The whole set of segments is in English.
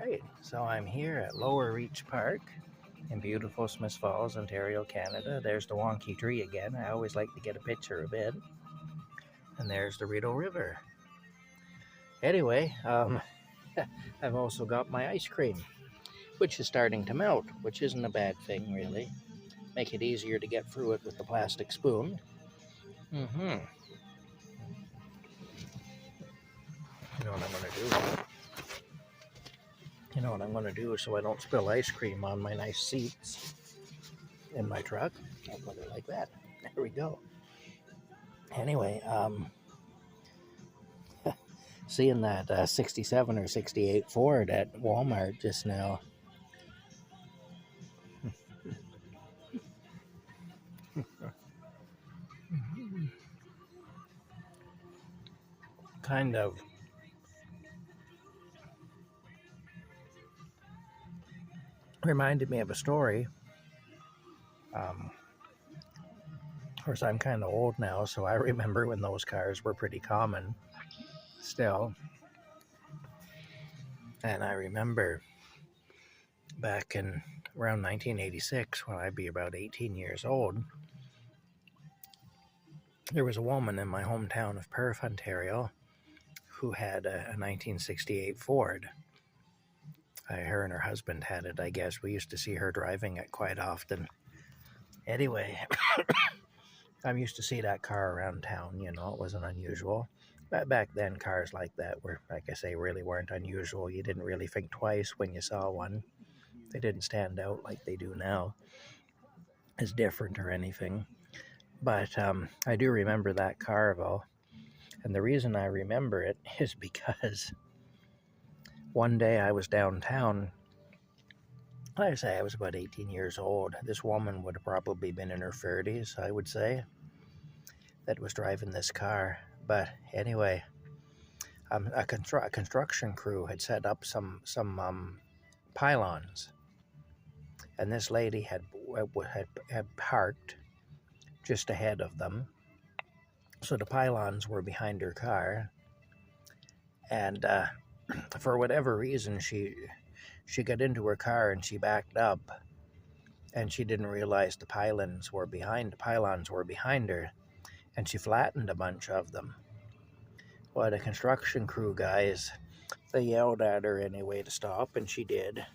Alright, so I'm here at Lower Reach Park in beautiful Smiths Falls, Ontario, Canada. There's the wonky tree again. I always like to get a picture of it. And there's the Rideau River. Anyway, I've also got my ice cream, which is starting to melt, which isn't a bad thing, really. Make it easier to get through it with the plastic spoon. You know what I'm going to do? You know what I'm going to do so I don't spill ice cream on my nice seats in my truck? I'll put it like that. There we go. Anyway, seeing that 67 or 68 Ford at Walmart just now. Kind of reminded me of a story. Of course, I'm kind of old now, so I remember when those cars were pretty common still. And I remember back in around 1986, when I'd be about 18 years old, there was a woman in my hometown of Perth, Ontario, who had a 1968 Ford. Her and her husband had it, I guess. We used to see her driving it quite often. Anyway, I'm used to see that car around town, you know, it wasn't unusual. But back then, cars like that were, like I say, really weren't unusual. You didn't really think twice when you saw one. They didn't stand out like they do now as different or anything. But I do remember that car, though. And the reason I remember it is because one day I was downtown. Like I say, I was about 18 years old. This woman would have probably been in her 30s, I would say, that was driving this car. But anyway, a construction crew had set up some pylons, and this lady had parked just ahead of them. So the pylons were behind her car, and for whatever reason, she got into her car and she backed up, and she didn't realize the pylons were behind her, and she flattened a bunch of them. Well, the construction crew guys, they yelled at her anyway to stop, and she did.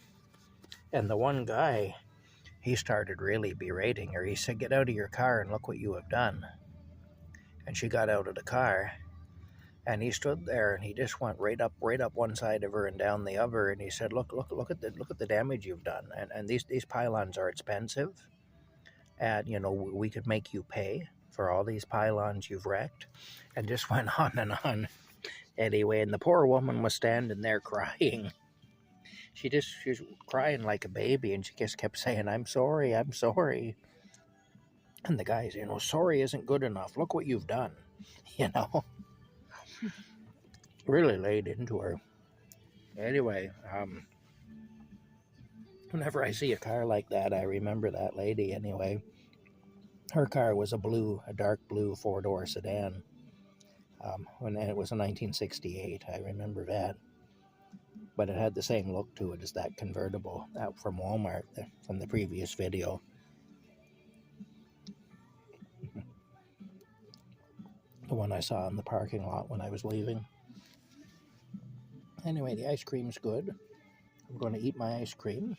And the one guy, he started really berating her. He said, "Get out of your car and look what you have done." And she got out of the car, and he stood there, and he just went right up one side of her and down the other, and he said, look at the damage you've done, and these pylons are expensive, and you know, we could make you pay for all these pylons you've wrecked, and just went on and on. Anyway, and the poor woman was standing there crying. She was crying like a baby, and she just kept saying, I'm sorry. And the guys, you know, sorry isn't good enough. Look what you've done, you know. Really laid into her. Anyway, whenever I see a car like that, I remember that lady anyway. Her car was a dark blue four-door sedan. When it was a 1968, I remember that. But it had the same look to it as that convertible out from Walmart from the previous video. The one I saw in the parking lot when I was leaving. Anyway, the ice cream's good. I'm going to eat my ice cream,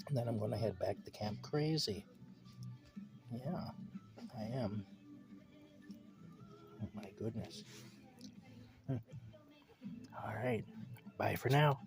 and then I'm going to head back to Camp Crazy. Yeah, I am. Oh my goodness. All right, bye for now.